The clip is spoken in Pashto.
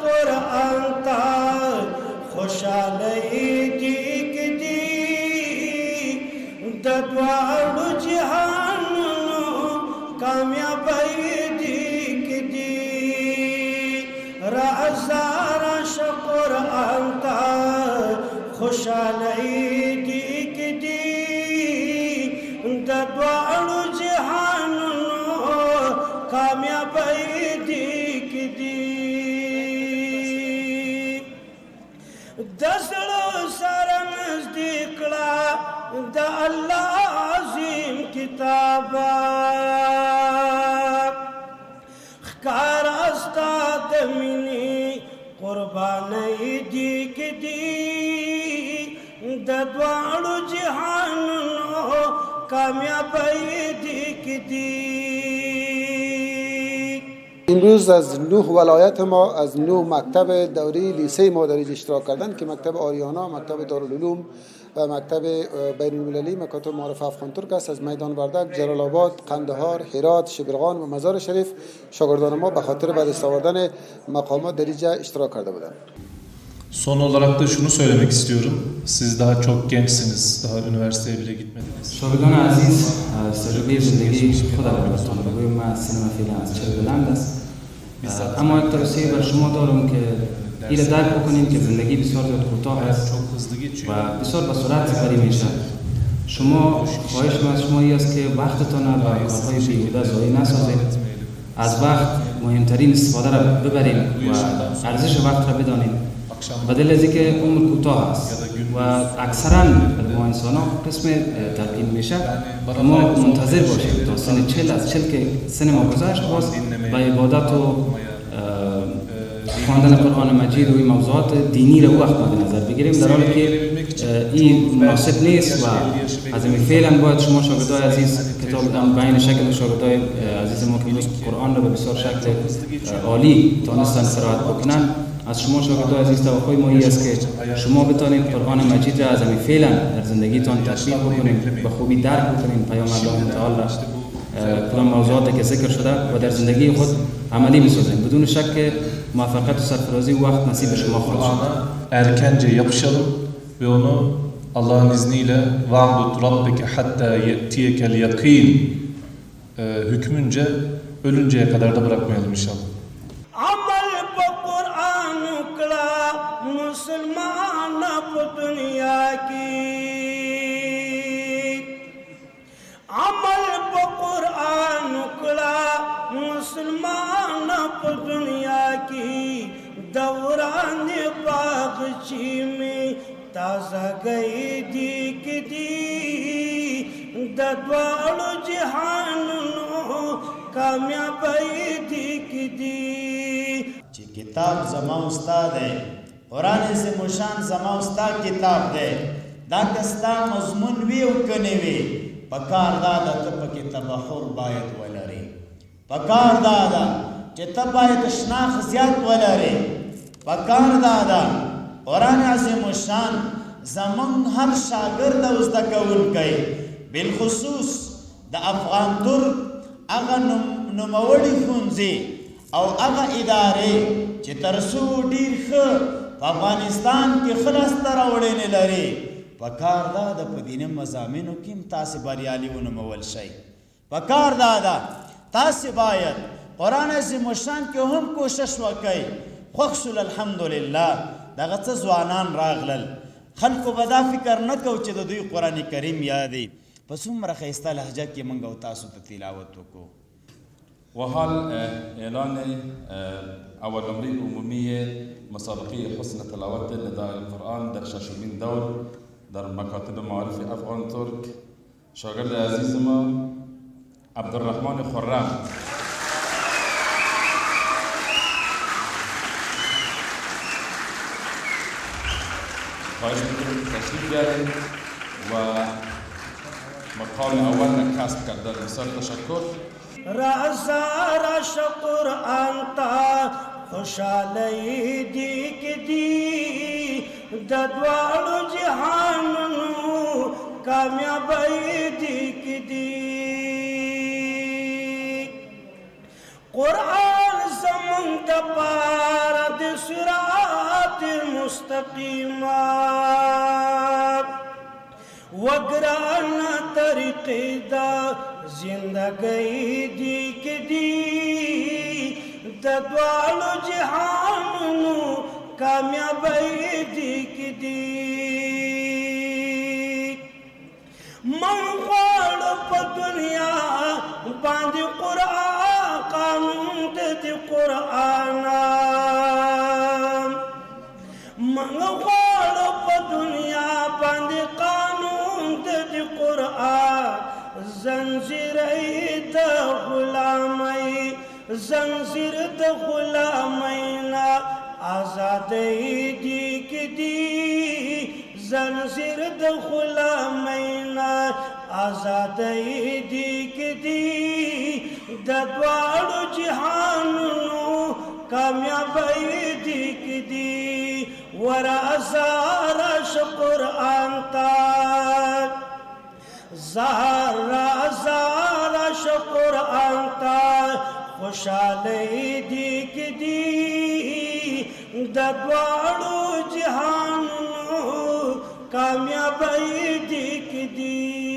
قرآن تا خوشحالی دیگ دی د دواړو جهانونو کامیابی دیگ دی راځه راشه قرآن تا خوشحالی دیگ دی د دواړو جهانونو کامیابی دیگ دی د زړه سره نزدیک کړه د الله عظیم کتاب ښکاره ستا د مینې قربانۍ دیګ دی د دواړو جهانونو کامیابی دیګ دی. امروز از 9 ولایت ما از 9 مکتب دوری لیسه مادری اشتراک کردن که مکتب آریانا، مکتب دارالعلوم و مکتب بین المللی مکاتب معارف افغان ترک است. از میدان وردک، جلال آباد، قندهار، هرات، شبرغان و مزار شریف شاگردان ما به خاطر به دست آوردن مقامات در اینجا اشتراک کرده بودند. Son olarak da şunu söylemek istiyorum. Siz daha çok gençsiniz. Daha üniversiteye bile gitmediniz. شاگردان عزیز، تجربه زندگی خود را براتون بگویم. من سینما فعلا از 40 بلند است. اما یک توصیه بر شما دارم که این درک بکنید که زندگی بسیار زیاد کوتاه است و بسیار به سرعت سپری میشه. شما خواهش من از شما این است که وقتتان را به کارهای بیهوده ضایع نسازید. از وقت مهمترین استفاده را ببریم و ارزش وقت را بدانیم. بدل از اینکه عمر کوتاه است و اکثرا ما انسان ها قسم تلقین میشه ما منتظر باشیم تا سن 40 از 40 که سن ما گذشت باز به عبادت و خواندن قرآن مجید و این موضوعات دینی را وقت مد نظر بگیریم، در حالی که این مناسب نیست و از این فعلا باید شما شاگردای عزیز کتاب بین شکل شاگردای عزیز ما که قرآن را به بسیار شکل عالی تانستن قرائت بکنن، از شما شاگردای عزیز توقع ما این است که شما بتانید قرآن مجید را از همین فعلا در زندگیتان تطبیق بکنید، به خوبی درک بکنید پیام الله تعالی را، کدام موضوعاتی که ذکر شده و در زندگی خود عملی بسازید. بدون شک موفقیت و سرفرازی وقت نصیب شما خواهد شد. Erkence yapışalım ve onu Allah'ın izniyle وَعْبُدْ رَبِّكَ حَتَّى يَأْتِيَكَ الْيَقِينَ hükmünce ölünceye kadar da bırakmayalım inşallah. مسلمان په دنیا کې عمل په قرآن وکړه مسلمان په دنیا کې دوران باغچې مې تازه گئی دیګ دی د دواړو جهانونو کامیابی دیګ دی چې کتاب زما استاد دی، قرآن سے مشان زما استاد کتاب دی، دا کستا مضمون وی او کنی وی پکار دادا ته پکې تبحر باید ولري، پکار دادا چې ته باید شناخ زیات ولري، پکار دادا قرآن عظیم الشان زمون هر شاگرد او زده کوونکی بالخصوص د افغان ترک هغه نوموړي ښوونځي او هغه ادارې چې تر څو ډېر ښه په افغانستان کې ښه لاسته راوړنې لري، پکار دا د په دیني مضامینو کې هم تاسې بریالي ونومول شئ. پکار دا ده تاسې باید قرآن عظیم الشان کې هم کوشش وکئ. خوښ شول الحمدلله دغه څه ځوانان راغلل، خلکو به دا فکر نه کو چې د دوی قرآن کریم یادي په څومره ښایسته لهجه کې موږ او تاسو ته تلاوت وکړو. وحال إعلان أول تمرين عمومية مسابقية حسن تلاوة نداء القرآن در شاشمين دور در مكاتب معارف أفغان ترك شاگرد عزیز ما عبدالرحمن خرم. خواهش میکنم تشریف بیارید و مقام اول کسب کرده. بسیار تشکر. رازا راش قرآن تا خوشحالی دیګ دی د دواړو جهانونو کامیابی دیګ دی. قرآن زمون د پاره د مستقیما وگرانا طریقی دا زندگی دی کدی دا دوالو جہانو کامیابی دی کدی من غواړ په دنیا باندې قرآن قانون د قرآن من غواړ په دنیا باندې قانون د قرآن زنجیر د غلامۍ زنجیر د غلامینا آزادی دی کدی زنجیر د غلامینا آزادی دی کدی د دواړو جهانونو کامیابی دی کدی ورازار قرآن تا زار قرآن تا خوشحالی دی کدی د دواړو جهانونو کامیابی دی کدی